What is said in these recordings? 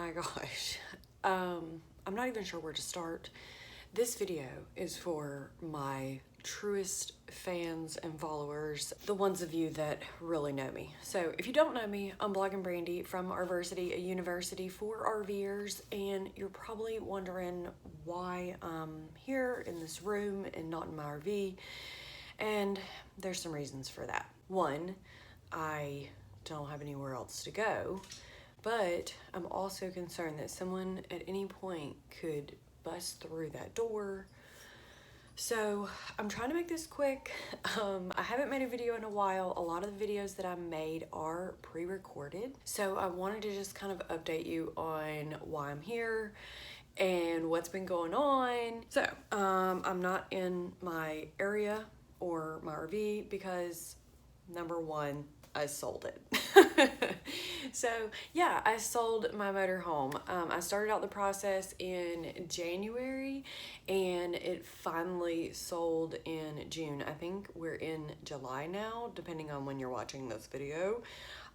my gosh. I'm not even sure where to start. This video is for my truest fans and followers, the ones of you that really know me. So if you don't know me, I'm Blog and Brandy from RVersity, a university for RVers, and you're probably wondering why I'm here in this room and not in my RV, and there's some reasons for that. One, I don't have anywhere else to go, but I'm also concerned that someone at any point could bust through that door. So I'm trying to make this quick. I haven't made a video in a while. A lot of the videos that I made are pre-recorded. So I wanted to just kind of update you on why I'm here and what's been going on. So I'm not in my area or my RV because number one, I sold it. So yeah, I sold my motorhome. I started out the process in January and it finally sold in June. I think we're in July now, depending on when you're watching this video.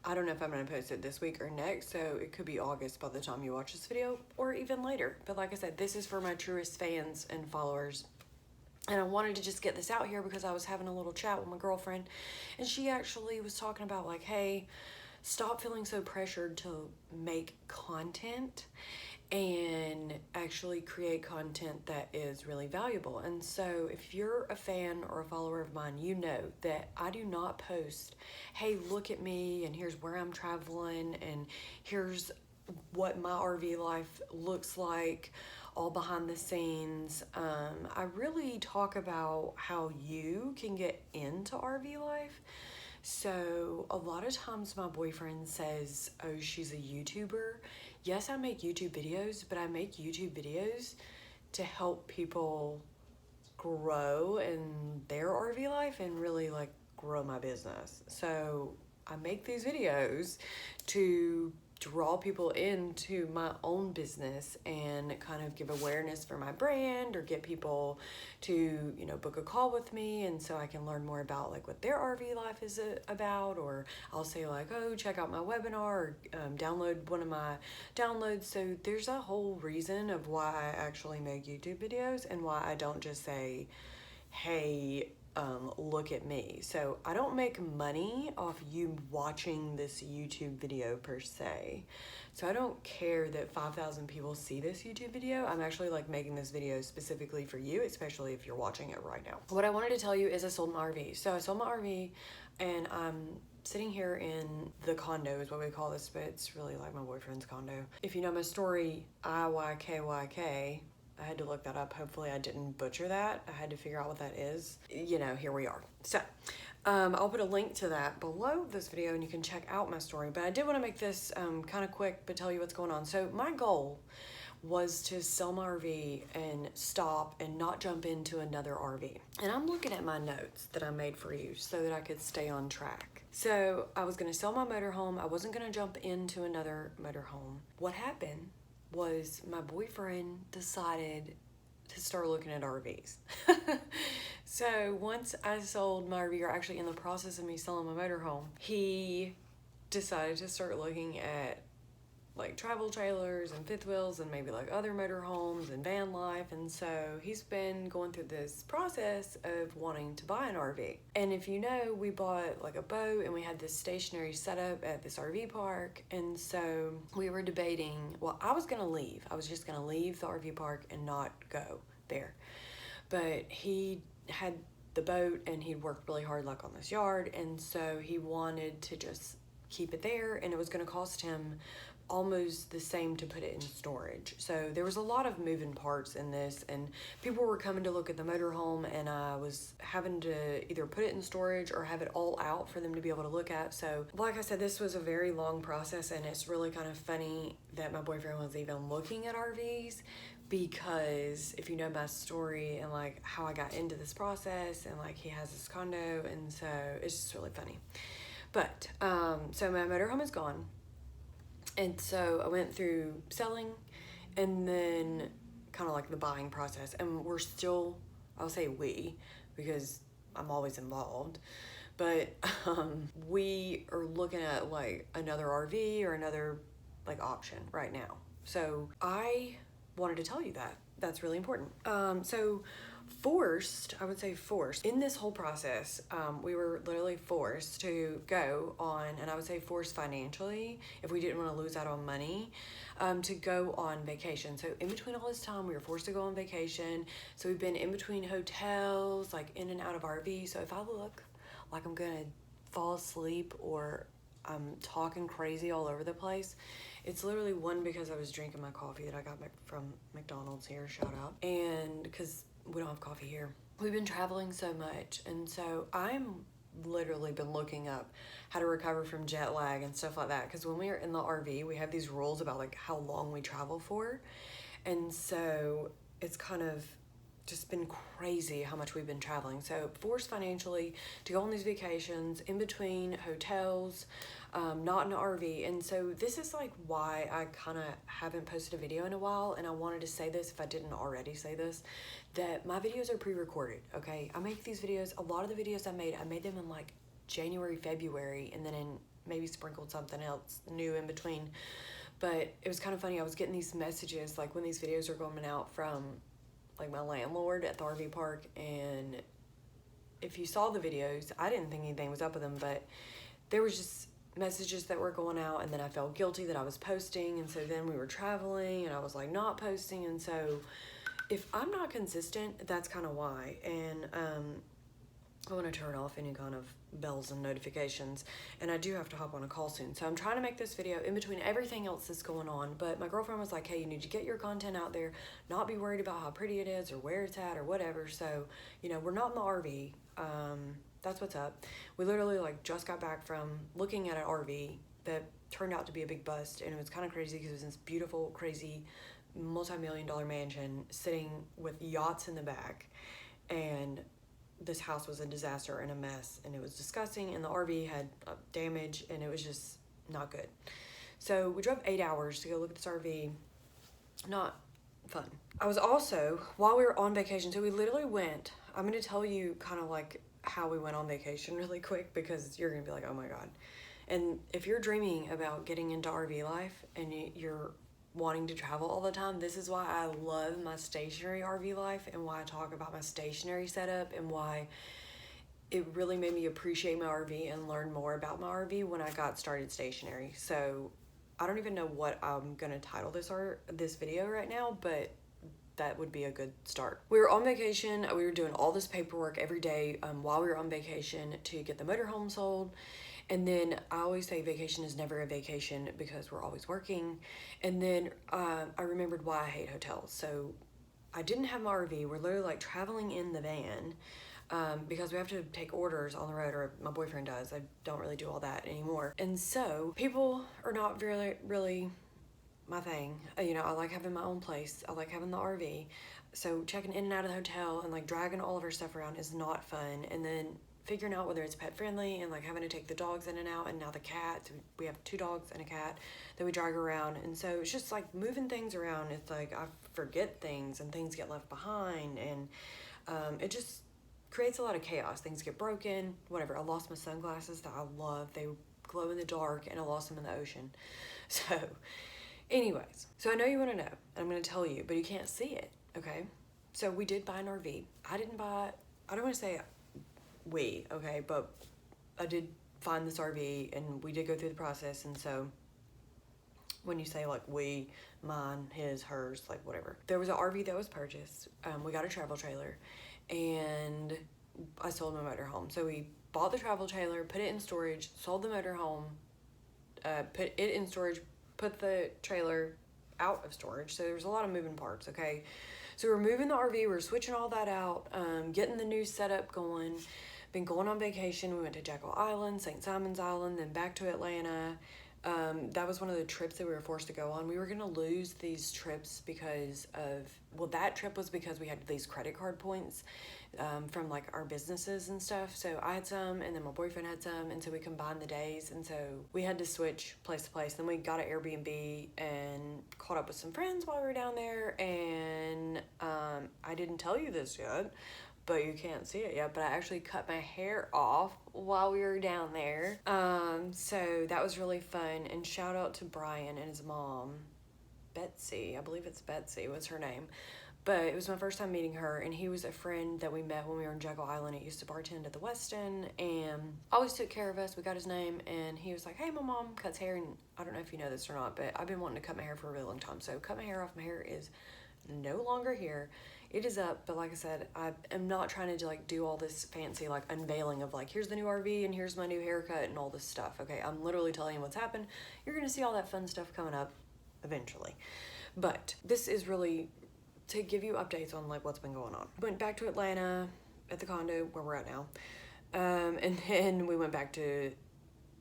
I don't know if I'm gonna post it this week or next, so it could be August by the time you watch this video, or even later. But like I said, this is for my truest fans and followers. And I wanted to just get this out here because I was having a little chat with my girlfriend, and she actually was talking about like, hey, stop feeling so pressured to make content and actually create content that is really valuable. And so if you're a fan or a follower of mine, you know that I do not post, hey, look at me and here's where I'm traveling and here's what my RV life looks like, all behind the scenes. I really talk about how you can get into RV life. So a lot of times my boyfriend says, oh, she's a YouTuber. Yes, I make YouTube videos, but I make YouTube videos to help people grow in their RV life and really like grow my business. So I make these videos to draw people into my own business and kind of give awareness for my brand, or get people to, you know, book a call with me and so I can learn more about like what their RV life is about, or I'll say like, oh, check out my webinar, or download one of my downloads. So there's a whole reason of why I actually make YouTube videos and why I don't just say, hey, look at me. So I don't make money off you watching this YouTube video per se. So I don't care that 5,000 people see this YouTube video. I'm actually like making this video specifically for you, especially if you're watching it right now. What I wanted to tell you is I sold my RV. So I sold my RV and I'm sitting here in the condo is what we call this, but it's really like my boyfriend's condo. If you know my story, IYKYK, I had to look that up. Hopefully I didn't butcher that. I had to figure out what that is. You know, here we are. So I'll put a link to that below this video and you can check out my story. But I did want to make this kind of quick, but tell you what's going on. So my goal was to sell my RV and stop and not jump into another RV. And I'm looking at my notes that I made for you so that I could stay on track. So I was going to sell my motorhome. I wasn't going to jump into another motorhome. What happened was my boyfriend decided to start looking at RVs. So once I sold my RV, or actually in the process of me selling my motorhome, he decided to start looking at like travel trailers and fifth wheels and maybe like other motorhomes and van life. And so he's been going through this process of wanting to buy an RV. And if you know, we bought like a boat and we had this stationary setup at this RV park. And so we were debating, well, I was gonna leave. I was just gonna leave the RV park and not go there. But he had the boat and he'd worked really hard like on this yard. And so he wanted to just keep it there, and it was gonna cost him almost the same to put it in storage. So there was a lot of moving parts in this, and people were coming to look at the motorhome, and I was having to either put it in storage or have it all out for them to be able to look at. So like I said, this was a very long process, and it's really kind of funny that my boyfriend was even looking at RVs, because if you know my story and like how I got into this process, and like he has this condo, and so it's just really funny. But so my motorhome is gone. And so I went through selling and then kind of like the buying process. And we're still, I'll say we, because I'm always involved. But we are looking at like another RV or another like option right now. So I wanted to tell you that. That's really important. So I would say forced, in this whole process, we were literally forced to go on, and I would say forced financially, if we didn't want to lose out on money, to go on vacation. So in between all this time, we were forced to go on vacation. So we've been in between hotels, like in and out of RV. So if I look like I'm gonna fall asleep or I'm talking crazy all over the place, it's literally one, because I was drinking my coffee that I got from McDonald's here, shout out, and because we don't have coffee here. We've been traveling so much, and so I'm literally been looking up how to recover from jet lag and stuff like that, because when we are in the RV, we have these rules about like how long we travel for, and so it's kind of just been crazy how much we've been traveling. So forced financially to go on these vacations in between hotels, not in an RV. And so this is like why I kind of haven't posted a video in a while, and I wanted to say this if I didn't already say this, that my videos are pre-recorded, okay? I make these videos, a lot of the videos I made them in like January, February, and then in maybe sprinkled something else new in between. But it was kind of funny, I was getting these messages like when these videos are going out from like my landlord at the RV park, and if you saw the videos, I didn't think anything was up with them, but there was just messages that were going out, and then I felt guilty that I was posting, and so then we were traveling and I was like not posting, and so if I'm not consistent, that's kind of why. And I want to turn off any kind of bells and notifications, and I do have to hop on a call soon, so I'm trying to make this video in between everything else that's going on. But my girlfriend was like, hey, you need to get your content out there, not be worried about how pretty it is or where it's at or whatever. So, you know, we're not in the RV. That's what's up. We literally like just got back from looking at an RV that turned out to be a big bust, and it was kind of crazy because it was this beautiful, crazy, multi-million-dollar mansion sitting with yachts in the back, and this house was a disaster and a mess, and it was disgusting, and the RV had damage, and it was just not good. So we drove 8 hours to go look at this RV. Not fun. I was also, while we were on vacation, so we literally went, I'm going to tell you kind of like how we went on vacation really quick, because you're going to be like, oh my God. And if you're dreaming about getting into RV life and you're wanting to travel all the time, this is why I love my stationary RV life, and why I talk about my stationary setup, and why it really made me appreciate my RV and learn more about my RV when I got started stationary. So I don't even know what I'm gonna title this video right now, but that would be a good start. We were on vacation. We were doing all this paperwork every day while we were on vacation to get the motorhome sold. And then I always say vacation is never a vacation because we're always working. And then I remembered why I hate hotels. So I didn't have my RV. We're literally like traveling in the van because we have to take orders on the road, or my boyfriend does. I don't really do all that anymore. And so people are not really my thing. You know, I like having my own place. I like having the RV. So checking in and out of the hotel and like dragging all of our stuff around is not fun. And then figuring out whether it's pet friendly, and like having to take the dogs in and out, and now the cat. We have 2 dogs and a cat that we drag around, and so it's just like moving things around. It's like I forget things and things get left behind, and it just creates a lot of chaos. Things get broken, whatever. I lost my sunglasses that I love. They glow in the dark, and I lost them in the ocean. So anyways, so I know you want to know, and I'm going to tell you, but you can't see it, okay? So we did buy an RV. I don't want to say okay, but I did find this RV, and we did go through the process. And so when you say like we, mine, his, hers, like whatever, there was an RV that was purchased. We got a travel trailer, and I sold my motorhome. So we bought the travel trailer, put it in storage, sold the motorhome, put it in storage, put the trailer out of storage. So there's a lot of moving parts, okay? So we're moving the RV, we're switching all that out, getting the new setup going. Been going on vacation. We went to Jekyll Island, St. Simon's Island, then back to Atlanta. That was one of the trips that we were forced to go on. We were going to lose these trips because of, well, that trip was because we had these credit card points from like our businesses and stuff. So I had some, and then my boyfriend had some, and so we combined the days, and so we had to switch place to place. Then we got an Airbnb and caught up with some friends while we were down there, and I didn't tell you this yet, but you can't see it yet, but I actually cut my hair off while we were down there. So that was really fun, and shout out to Brian and his mom, Betsy. I believe it's Betsy was her name. But it was my first time meeting her, and he was a friend that we met when we were in Jekyll Island. He used to bartend at the Westin, and always took care of us. We got his name, and he was like, hey, my mom cuts hair, and I don't know if you know this or not, but I've been wanting to cut my hair for a really long time. So cut my hair off. My hair is no longer here. It is up, but like I said, I am not trying to like do all this fancy like unveiling of like, here's the new RV and here's my new haircut and all this stuff. Okay, I'm literally telling you what's happened. You're gonna see all that fun stuff coming up eventually. But this is really to give you updates on like what's been going on. Went back to Atlanta at the condo where we're at now. And then we went back to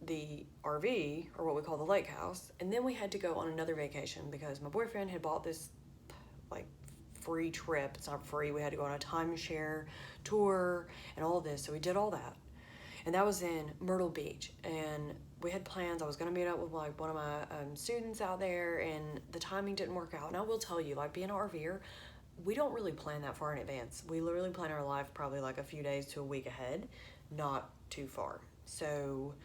the RV, or what we call the lake house. And then we had to go on another vacation because my boyfriend had bought this like free trip. It's not free. We had to go on a timeshare tour and all this. So we did all that. And that was in Myrtle Beach. And we had plans. I was going to meet up with like one of my students out there, and the timing didn't work out. And I will tell you, like being an RVer, we don't really plan that far in advance. We literally plan our life probably like a few days to a week ahead, not too far. So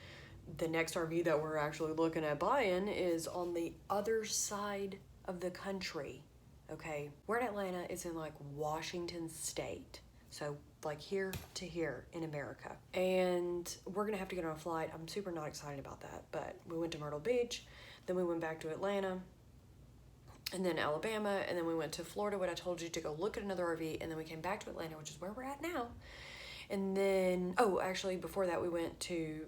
the next RV that we're actually looking at buying is on the other side of the country. Okay, we're in Atlanta. It's in like Washington State. So like here to here in America. And we're gonna have to get on a flight. I'm super not excited about that, but we went to Myrtle Beach, then we went back to Atlanta, and then Alabama, and then we went to Florida when I told you to go look at another RV, and then we came back to Atlanta, which is where we're at now. And then, oh, actually before that we went to,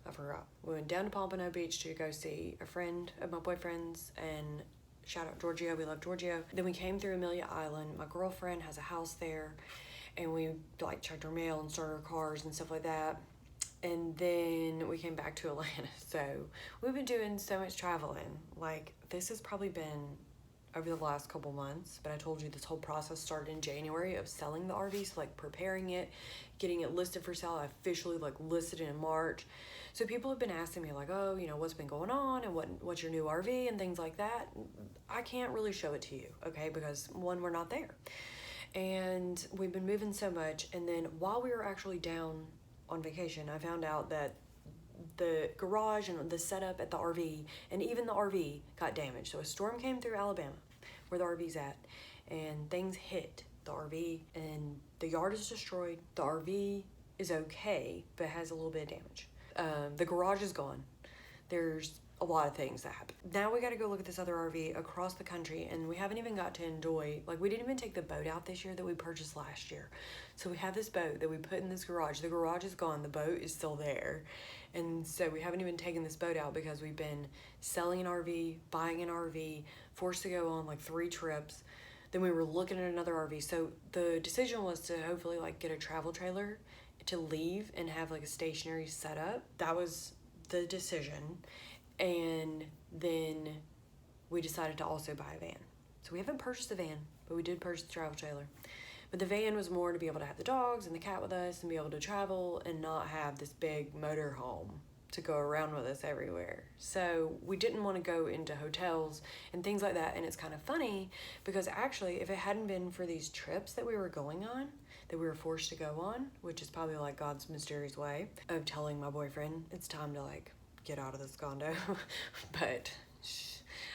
I forgot, we went down to Pompano Beach to go see a friend of my boyfriend's, and shout out Giorgio, we love Giorgio. Then we came through Amelia Island. My girlfriend has a house there, and we like checked our mail and started our cars and stuff like that. And then we came back to Atlanta. So we've been doing so much traveling. Like this has probably been over the last couple months, but I told you this whole process started in January of selling the RV, so like preparing it, getting it listed for sale. I officially like listed it in March. So people have been asking me like, oh, you know, what's been going on and what's your new RV and things like that. I can't really show it to you, okay, because one, we're not there. And we've been moving so much. And then while we were actually down on vacation, I found out that the garage and the setup at the RV and even the RV got damaged. So a storm came through Alabama where the RV's at, and things hit the RV and the yard is destroyed. The RV is okay, but has a little bit of damage. The garage is gone. There's a lot of things that happen. Now we got to go look at this other RV across the country, and we haven't even got to enjoy, like we didn't even take the boat out this year that we purchased last year. So we have this boat that we put in this garage. The garage is gone. The boat is still there. And so we haven't even taken this boat out because we've been selling an RV, buying an RV, forced to go on like 3 trips. Then we were looking at another RV. So the decision was to hopefully like get a travel trailer to leave and have like a stationary setup. That was the decision. And then we decided to also buy a van. So we haven't purchased a van, but we did purchase the travel trailer. But the van was more to be able to have the dogs and the cat with us and be able to travel and not have this big motor home to go around with us everywhere. So we didn't want to go into hotels and things like that. And it's kind of funny because actually if it hadn't been for these trips that we were going on, that we were forced to go on, which is probably like God's mysterious way of telling my boyfriend it's time to like get out of this condo. But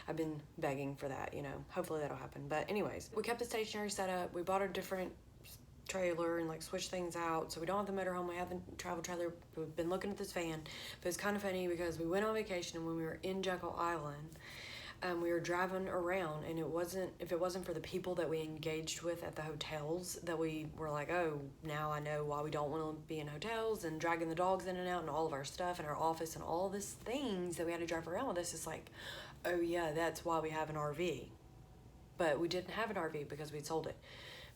I've been begging for that, you know, hopefully that'll happen. But anyways, we kept the stationary setup. We bought a different trailer and like switched things out. So we don't have the motorhome. We have the travel trailer. We've been looking at this van, but it's kind of funny because we went on vacation, and when we were in Jekyll Island, we were driving around, and if it wasn't for the people that we engaged with at the hotels, that we were like, oh, now I know why we don't want to be in hotels and dragging the dogs in and out and all of our stuff and our office and all this things that we had to drive around with us. It's like, oh yeah, that's why we have an RV. But we didn't have an RV because we'd sold it.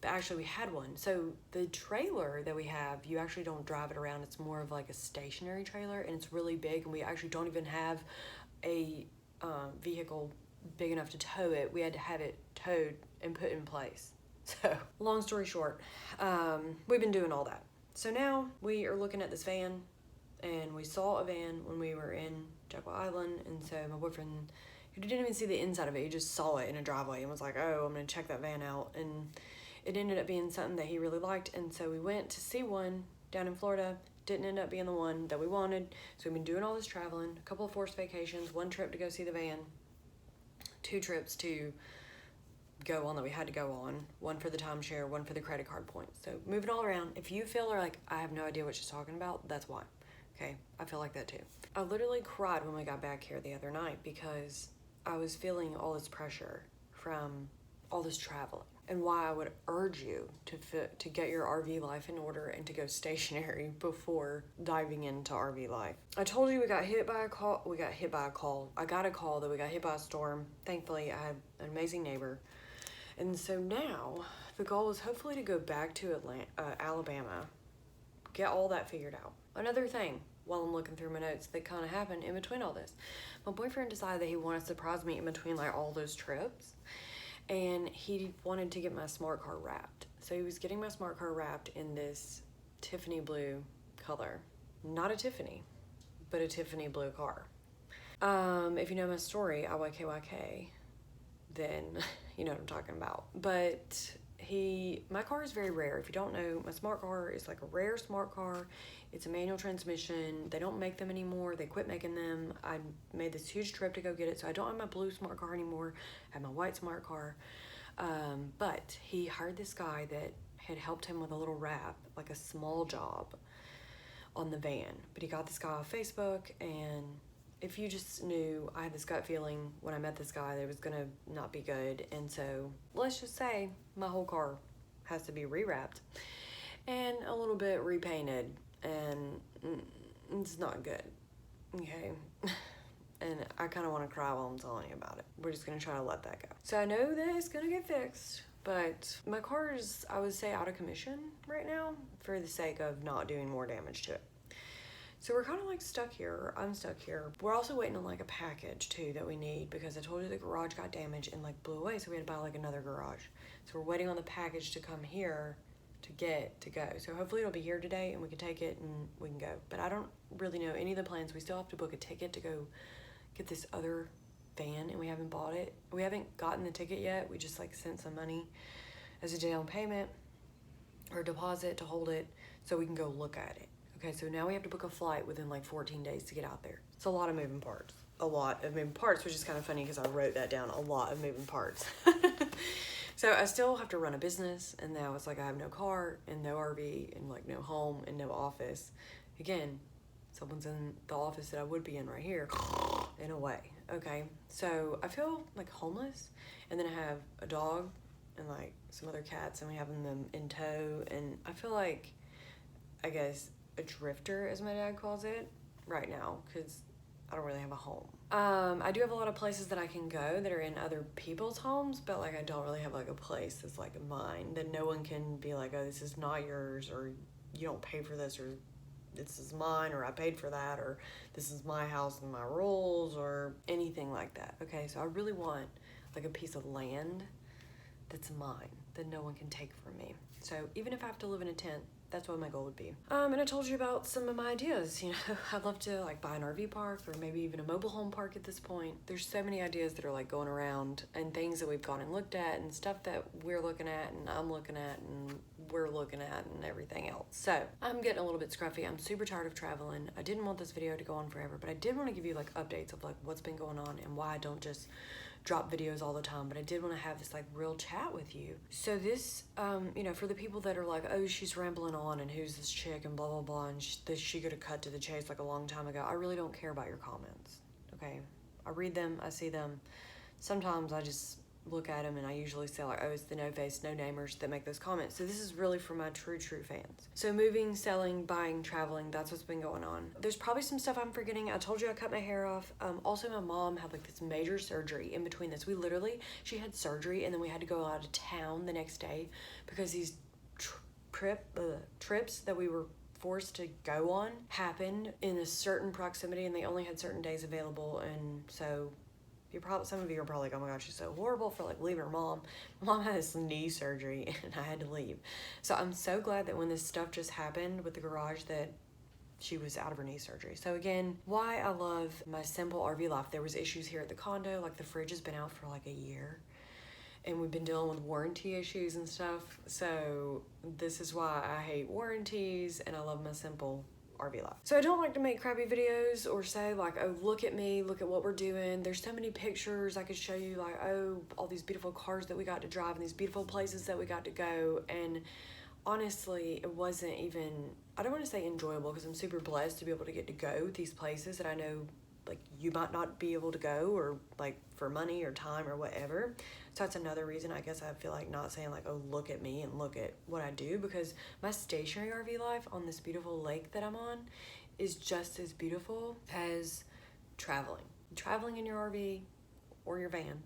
But actually we had one. So the trailer that we have, you actually don't drive it around. It's more of like a stationary trailer, and it's really big, and we actually don't even have a vehicle big enough to tow it. We had to have it towed and put in place. So long story short, we've been doing all that. So now we are looking at this van, and we saw a van when we were in Jekyll Island, and so my boyfriend, he didn't even see the inside of it, he just saw it in a driveway and was like, oh, I'm gonna check that van out. And it ended up being something that he really liked, and so we went to see one down in Florida. Didn't end up being the one that we wanted. So we've been doing all this traveling, a couple of forced vacations, 1 trip to go see the van, 2 trips to go on that we had to go on. One for the timeshare, one for the credit card points. So moving all around. If you feel like I have no idea what she's talking about, that's why. Okay, I feel like that too. I literally cried when we got back here the other night because I was feeling all this pressure from all this traveling, and why I would urge you to get your RV life in order and to go stationary before diving into RV life. I told you we got hit by a call. I got a call that we got hit by a storm. Thankfully, I had an amazing neighbor. And so now the goal is hopefully to go back to Alabama, get all that figured out. Another thing, while I'm looking through my notes, that kind of happened in between all this. My boyfriend decided that he wanted to surprise me in between all those trips, and he wanted to get my smart car wrapped. So he was getting my smart car wrapped in this Tiffany blue color. Not a Tiffany, but a Tiffany blue car. If you know my story, IYKYK, then you know what I'm talking about. But my car is very rare. If you don't know, my smart car is like a rare smart car. It's a manual transmission. They don't make them anymore. They quit making them. I made this huge trip to go get it, so I don't have my blue smart car anymore. I have my white smart car. But he hired this guy that had helped him with a little wrap, like a small job on the van. But he got this guy off Facebook, and if you just knew, I had this gut feeling when I met this guy that it was gonna not be good. And so let's just say my whole car has to be rewrapped and a little bit repainted, and it's not good, okay? And I kind of want to cry while I'm telling you about it. We're just gonna try to let that go. So I know that it's gonna get fixed, but my car is, I would say, out of commission right now for the sake of not doing more damage to it. So we're kind of stuck here. I'm stuck here. We're also waiting on a package too that we need, because I told you the garage got damaged and blew away, so we had to buy another garage. So we're waiting on the package to come here to go. So hopefully it'll be here today and we can take it and we can go. But I don't really know any of the plans. We still have to book a ticket to go get this other van, and we haven't bought it. We haven't gotten the ticket yet. We just sent some money as a down payment or deposit to hold it so we can go look at it. Okay, so now we have to book a flight within 14 days to get out there. It's a lot of moving parts. A lot of moving parts, which is kind of funny because I wrote that down, a lot of moving parts. So I still have to run a business, and now it's I have no car and no RV and no home and no office. Again, someone's in the office that I would be in right here, in a way, okay? So I feel homeless, and then I have a dog and some other cats, and we have them in tow, and I feel I guess, a drifter, as my dad calls it, right now, because I don't really have a home. I do have a lot of places that I can go that are in other people's homes, but I don't really have a place that's mine, that no one can be oh, this is not yours, or you don't pay for this, or this is mine, or I paid for that, or this is my house and my rules, or anything like that. Okay, so I really want a piece of land that's mine, that no one can take from me. So even if I have to live in a tent, that's what my goal would be. And I told you about some of my ideas. I'd love to buy an RV park, or maybe even a mobile home park at this point. There's so many ideas that are going around, and things that we've gone and looked at, and stuff that we're looking at, and I'm looking at, and we're looking at, and everything else. So I'm getting a little bit scruffy. I'm super tired of traveling. I didn't want this video to go on forever, but I did want to give you updates of what's been going on and why I don't just drop videos all the time. But I did want to have this real chat with you. So this, for the people that are oh, she's rambling on, and who's this chick, and blah blah blah, and she could have cut to the chase a long time ago. I really don't care about your comments, okay? I read them, I see them. Sometimes I just look at them, and I usually say oh, it's the no face, no namers that make those comments. So this is really for my true fans. So moving, selling, buying, traveling, that's what's been going on. There's probably some stuff I'm forgetting. I told you I cut my hair off. Also, my mom had this major surgery in between this. She had surgery, and then we had to go out of town the next day because these trips that we were forced to go on happened in a certain proximity, and they only had certain days available. And so some of you are probably oh my God, she's so horrible for leaving her mom. My mom had this knee surgery, and I had to leave. So I'm so glad that when this stuff just happened with the garage, that she was out of her knee surgery. So again, why I love my simple RV life. There was issues here at the condo, the fridge has been out for a year, and we've been dealing with warranty issues and stuff. So this is why I hate warranties, and I love my simple RV life. So I don't like to make crappy videos or say like, oh, look at me, look at what we're doing. There's so many pictures I could show you, like, oh, all these beautiful cars that we got to drive and these beautiful places that we got to go. And honestly, it wasn't even, I don't want to say enjoyable, because I'm super blessed to be able to get to go these places that I know like you might not be able to go, or like for money or time or whatever. So that's another reason I guess I feel like not saying like, oh, look at me and look at what I do, because my stationary RV life on this beautiful lake that I'm on is just as beautiful as traveling in your RV or your van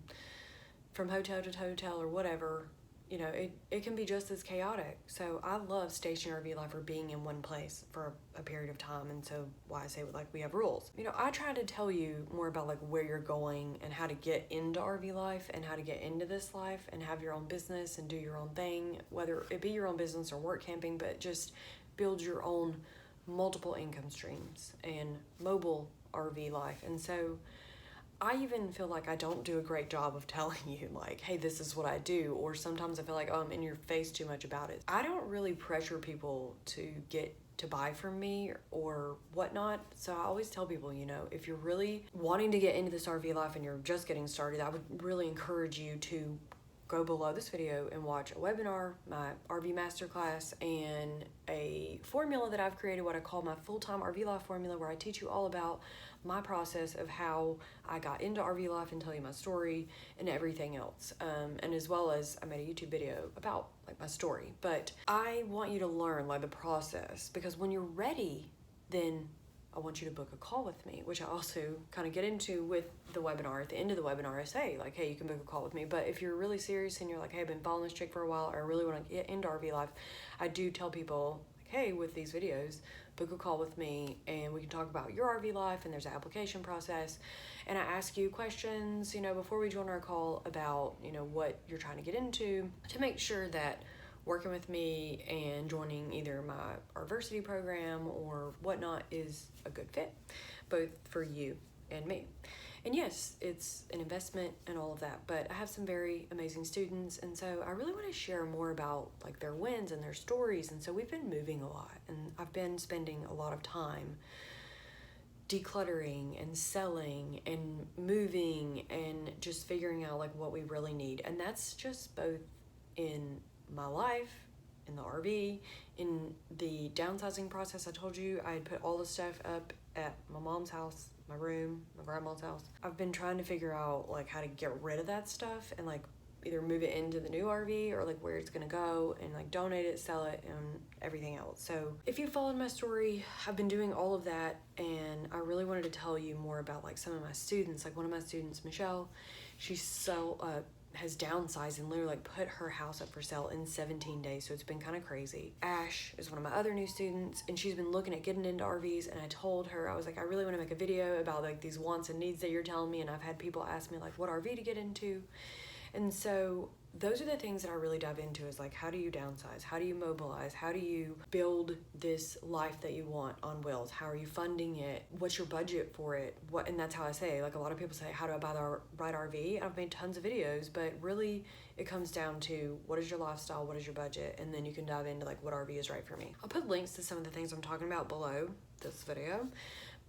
from hotel to hotel or whatever. You know, it can be just as chaotic. So I love stationary RV life, or being in one place for a period of time. And so why I say like we have rules. You know, I try to tell you more about like where you're going and how to get into RV life and how to get into this life and have your own business and do your own thing, whether it be your own business or work camping, but just build your own multiple income streams and mobile RV life. And so I even feel like I don't do a great job of telling you like, hey, this is what I do. Or sometimes I feel like, oh, I'm in your face too much about it. I don't really pressure people to get to buy from me or whatnot. So I always tell people, you know, if you're really wanting to get into this RV life and you're just getting started, I would really encourage you to go below this video and watch a webinar, my RV masterclass, and a formula that I've created, what I call my full-time RV life formula, where I teach you all about my process of how I got into RV life and tell you my story and everything else. And as well as I made a YouTube video about like my story. But I want you to learn like the process, because when you're ready, then I want you to book a call with me, which I also kind of get into with the webinar. At the end of the webinar, I say like, hey, you can book a call with me. But if you're really serious and you're like, hey, I've been following this chick for a while, or I really want to get into RV life, I do tell people like, hey, with these videos, book a call with me and we can talk about your RV life, and there's an application process. And I ask you questions, you know, before we join our call about, you know, what you're trying to get into, to make sure that working with me and joining either my RVersity program or whatnot is a good fit, both for you and me. And yes, it's an investment and all of that, but I have some very amazing students, and so I really want to share more about like their wins and their stories. And so we've been moving a lot, and I've been spending a lot of time decluttering and selling and moving and just figuring out like what we really need. And that's just both in my life, in the RV, in the downsizing process. I told you I had put all the stuff up at my mom's house, my room, my grandma's house. I've been trying to figure out like how to get rid of that stuff and like either move it into the new RV or like where it's gonna go, and like donate it, sell it, and everything else. So if you followed my story, I've been doing all of that, and I really wanted to tell you more about like some of my students. Like one of my students, Michelle, she's has downsized and literally like put her house up for sale in 17 days. So it's been kind of crazy. Ash is one of my other new students, and she's been looking at getting into RVs, and I told her, I was like, I really want to make a video about like these wants and needs that you're telling me, and I've had people ask me like what RV to get into. And so those are the things that I really dive into, is like, how do you downsize? How do you mobilize? How do you build this life that you want on wheels? How are you funding it? What's your budget for it? And that's how I say, like a lot of people say, how do I buy the right RV? I've made tons of videos, but really it comes down to what is your lifestyle? What is your budget? And then you can dive into like what RV is right for me. I'll put links to some of the things I'm talking about below this video,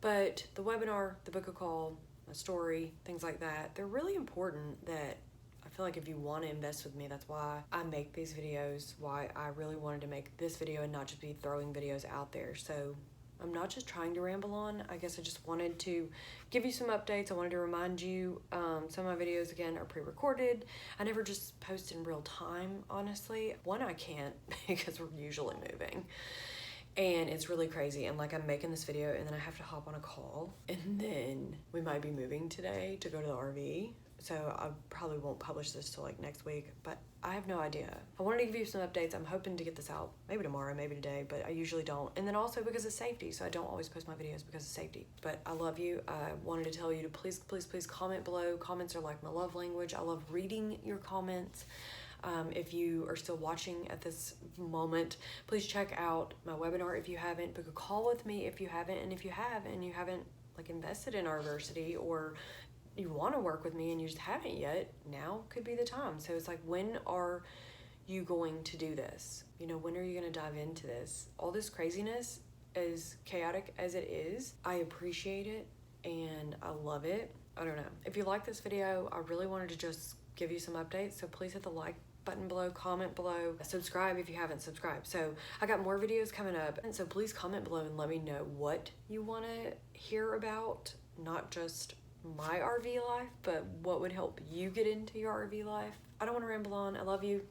but the webinar, the book a call, my story, things like that, they're really important. That I feel like if you want to invest with me, that's why I make these videos, why I really wanted to make this video and not just be throwing videos out there. So I'm not just trying to ramble on. I guess I just wanted to give you some updates. I wanted to remind you, some of my videos, again, are pre-recorded. I never just post in real time, honestly. One, I can't because we're usually moving. And it's really crazy. And like I'm making this video and then I have to hop on a call. And then we might be moving today to go to the RV. So I probably won't publish this till like next week, but I have no idea. I wanted to give you some updates. I'm hoping to get this out maybe tomorrow, maybe today, but I usually don't. And then also because of safety. So I don't always post my videos because of safety. But I love you. I wanted to tell you to please, please, please comment below. Comments are like my love language. I love reading your comments. If you are still watching at this moment, please check out my webinar if you haven't. Book a call with me if you haven't. And if you have and you haven't like invested in RVersity, or you want to work with me and you just haven't yet, now could be the time. So it's like, when are you going to do this? You know, when are you going to dive into this? All this craziness, as chaotic as it is, I appreciate it and I love it. I don't know. If you like this video, I really wanted to just give you some updates, so please hit the like button below, comment below, subscribe if you haven't subscribed. So I got more videos coming up, and so please comment below and let me know what you want to hear about, not just my RV life, but what would help you get into your RV life. I don't want to ramble on. I love you.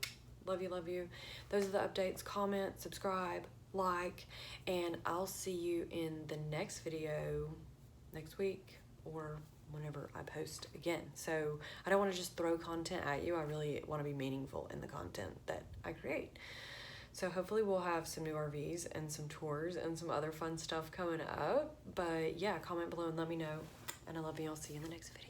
Love you, love you. Those are the updates. Comment, subscribe, like, and I'll see you in the next video next week or whenever I post again. So I don't want to just throw content at you. I really want to be meaningful in the content that I create. So hopefully we'll have some new RVs and some tours and some other fun stuff coming up. But yeah, comment below and let me know. And I love you. I'll see you in the next video.